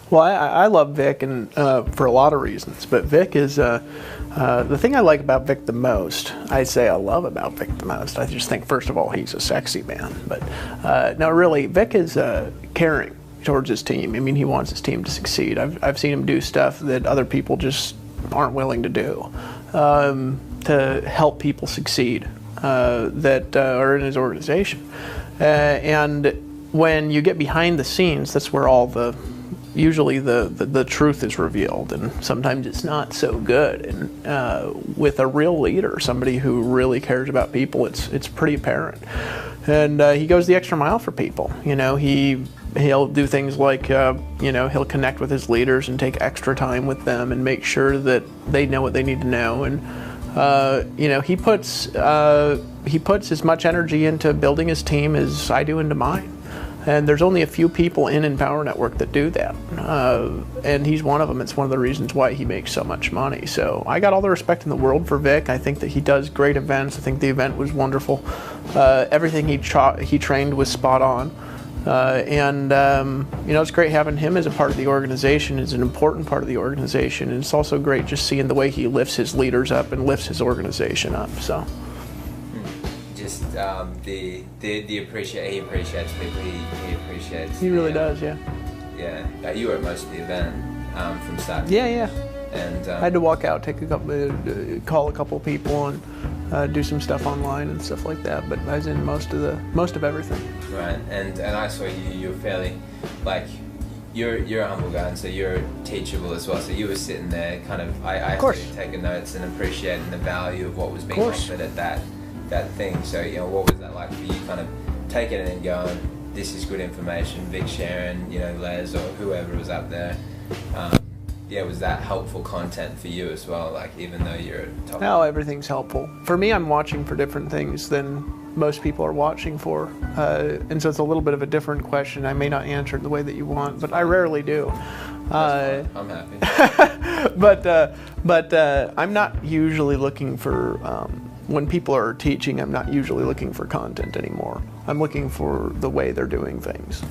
Well, I love Vick, and for a lot of reasons. But Vick is the thing I like about Vick the most. I say I love about Vick the most. I just think, first of all, he's a sexy man. But no, really, Vick is caring towards his team. I mean, he wants his team to succeed. I've seen him do stuff that other people just aren't willing to do to help people succeed that are in his organization. And when you get behind the scenes, that's where all usually the truth is revealed, and sometimes it's not so good. And with a real leader, somebody who really cares about people, it's pretty apparent. And he goes the extra mile for people. You know, he'll do things like you know, he'll connect with his leaders and take extra time with them and make sure that they know what they need to know. And you know, he puts as much energy into building his team as I do into mine. And there's only a few people in Empower Network that do that. And he's one of them. It's one of the reasons why he makes so much money. So I got all the respect in the world for Vick. I think that he does great events. I think the event was wonderful. Everything he trained was spot on. And you know, it's great having him as a part of the organization. It's an important part of the organization. And it's also great just seeing the way he lifts his leaders up and lifts his organization up. So. Just he appreciates people. He appreciates. He really does, yeah. Yeah, you were at most of the event from start. Yeah. And I had to walk out, take call a couple of people, and do some stuff online and stuff like that. But I was in most of everything. Right, and I saw you're fairly, like, you're a humble guy, and so you're teachable as well. So you were sitting there, kind of, I taking notes and appreciating the value of what was being offered at that thing. So, you know, what was that like for you, kind of taking it and going, this is good information, Vick sharing, you know, Les or whoever was up there. Yeah, was that helpful content for you as well, like, even though you're a top? No, everything's helpful. For me, I'm watching for different things than most people are watching for. And so it's a little bit of a different question. I may not answer it the way that you want, but I rarely do. I'm happy. but I'm not usually looking for, when people are teaching, I'm not usually looking for content anymore. I'm looking for the way they're doing things.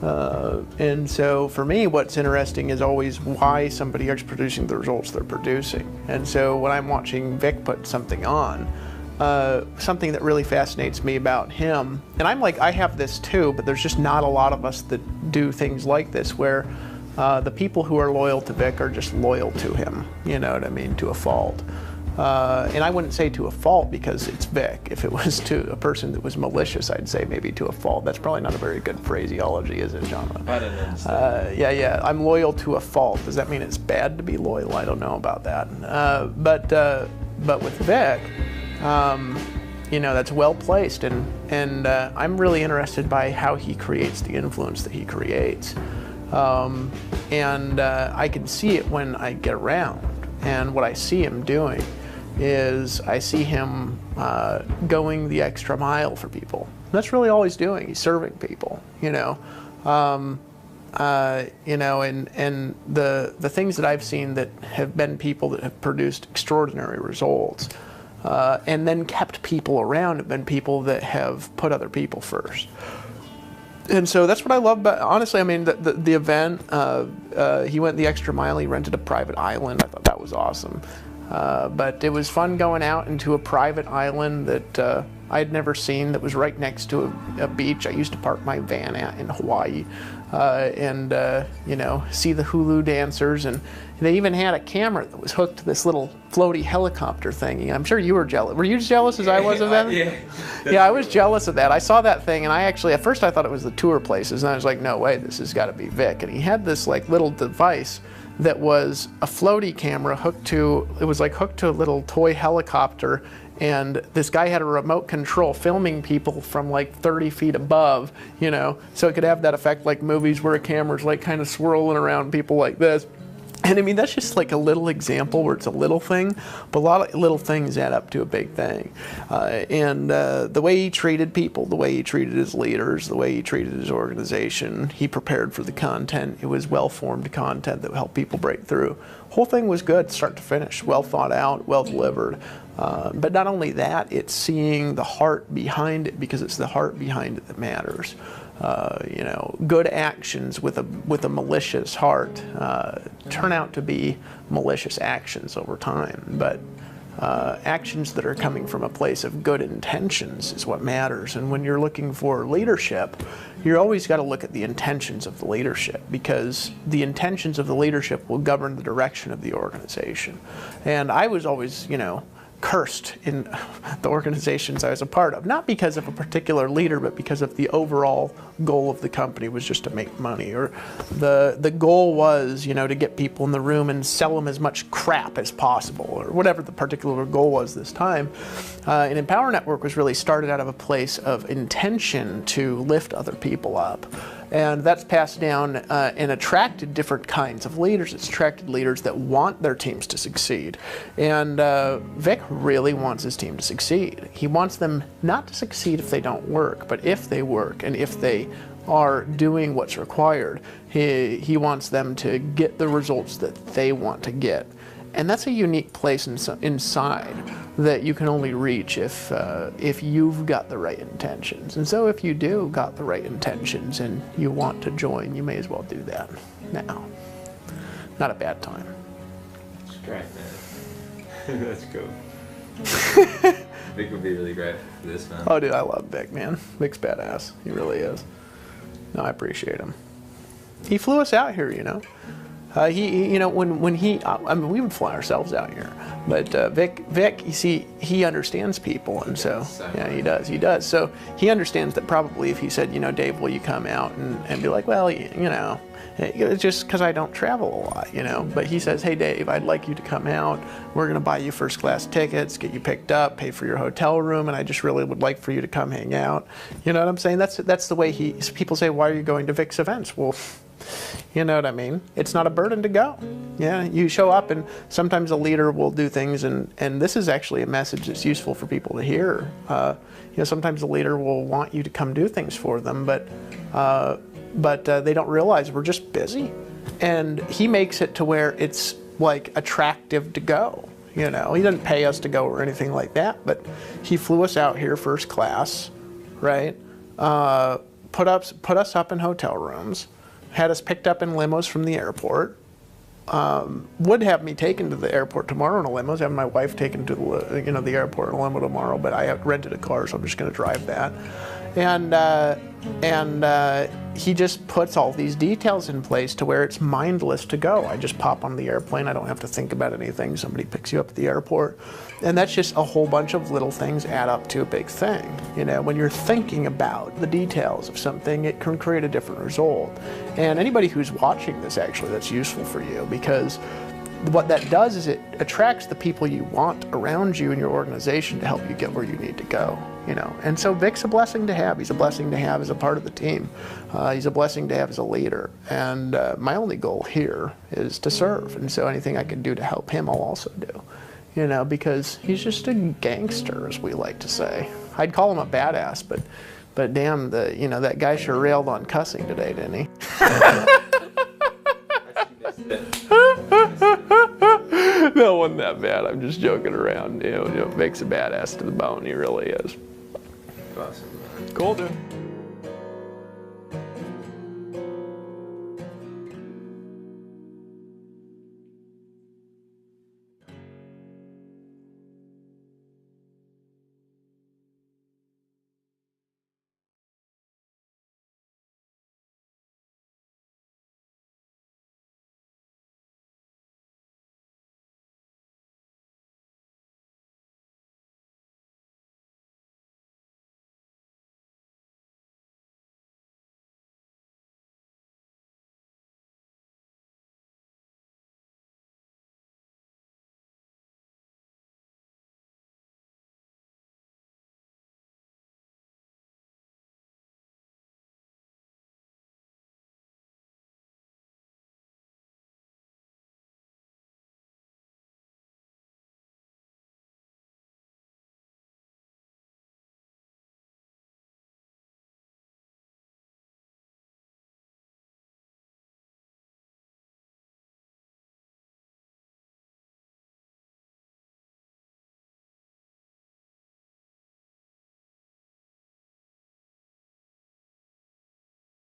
And so for me, what's interesting is always why somebody is producing the results they're producing. And so when I'm watching Vick put something on, something that really fascinates me about him, and I'm like, I have this too, but there's just not a lot of us that do things like this, where the people who are loyal to Vick are just loyal to him, you know what I mean, to a fault. And I wouldn't say to a fault because it's Vick. If it was to a person that was malicious, I'd say maybe to a fault. That's probably not a very good phraseology, is it, John? I don't understand. Yeah. I'm loyal to a fault. Does that mean it's bad to be loyal? I don't know about that. But with Vick, you know, that's well placed, and I'm really interested by how he creates the influence that he creates. And I can see it when I get around. And what I see him doing is I see him going the extra mile for people. That's really all he's doing. He's serving people, you know. You know, and the things that I've seen that have been people that have produced extraordinary results and then kept people around have been people that have put other people first. And so that's what I love about, honestly, I mean, the event, he went the extra mile, he rented a private island. I thought that was awesome. But it was fun going out into a private island that I had never seen, that was right next to a beach I used to park my van at in Hawaii. And you know, see the hula dancers, and they even had a camera that was hooked to this little floaty helicopter thing. I'm sure you were jealous. Were you as jealous as I was of that? Yeah, I was jealous of that. I saw that thing, and I actually, at first I thought it was the tour places, and I was like, no way, this has got to be Vick. And he had this like little device that was a floaty camera hooked to a little toy helicopter, and this guy had a remote control filming people from like 30 feet above, you know, so it could have that effect like movies where a camera's like kind of swirling around people like this. And I mean, that's just like a little example where it's a little thing, but a lot of little things add up to a big thing. And the way he treated people, the way he treated his leaders, the way he treated his organization, he prepared for the content. It was well-formed content that would help people break through. The whole thing was good, start to finish, well thought out, well delivered. But not only that, it's seeing the heart behind it, because it's the heart behind it that matters. you know, good actions with a malicious heart turn out to be malicious actions over time. But actions that are coming from a place of good intentions is what matters. And when you're looking for leadership, you always got to look at the intentions of the leadership, because the intentions of the leadership will govern the direction of the organization. And I was always, you know, cursed in the organizations I was a part of, not because of a particular leader, but because of the overall goal of the company was just to make money, or the goal was, you know, to get people in the room and sell them as much crap as possible, or whatever the particular goal was this time. And Empower Network was really started out of a place of intention to lift other people up. And that's passed down and attracted different kinds of leaders. It's attracted leaders that want their teams to succeed. And Vick really wants his team to succeed. He wants them not to succeed if they don't work, but if they work and if they are doing what's required, he wants them to get the results that they want to get. And that's a unique place inside that you can only reach if you've got the right intentions. And so if you do got the right intentions and you want to join, you may as well do that now. Not a bad time. That's great, man. That's cool. Vick would be really great for this, man. Oh, dude, I love Vick, man. Vick's badass. He really is. No, I appreciate him. He flew us out here, you know. You know, when he, I mean, we would fly ourselves out here, but Vick, you see, he understands people, and so, yeah, he does. So he understands that probably if he said, you know, Dave, will you come out and be like, well, you know, it's just because I don't travel a lot, you know, but he says, hey, Dave, I'd like you to come out. We're going to buy you first class tickets, get you picked up, pay for your hotel room, and I just really would like for you to come hang out. You know what I'm saying? That's the way people say, why are you going to Vick's events? Well, you know what I mean? It's not a burden to go. Yeah, you show up, and sometimes a leader will do things, and this is actually a message that's useful for people to hear. You know, sometimes a leader will want you to come do things for them, but they don't realize we're just busy. And he makes it to where it's like attractive to go. You know, he doesn't pay us to go or anything like that, but he flew us out here first class, right? Put us up in hotel rooms. Had us picked up in limos from the airport. Would have me taken to the airport tomorrow in a limo. Have my wife taken to the, the airport in a limo tomorrow, but I have rented a car, so I'm just going to drive that. And he just puts all these details in place to where it's mindless to go. I just pop on the airplane. I don't have to think about anything. Somebody picks you up at the airport. And that's just a whole bunch of little things add up to a big thing. You know, when you're thinking about the details of something, it can create a different result. And anybody who's watching this, actually, that's useful for you, because what that does is it attracts the people you want around you in your organization to help you get where you need to go. You know, and so Vick's a blessing to have. He's a blessing to have as a part of the team. He's a blessing to have as a leader. And my only goal here is to serve. And so anything I can do to help him, I'll also do. You know, because he's just a gangster, as we like to say. I'd call him a badass, but damn, that guy sure railed on cussing today, didn't he? No, it wasn't that bad. I'm just joking around. You know, Vick's a badass to the bone. He really is. Awesome. Cool, dude.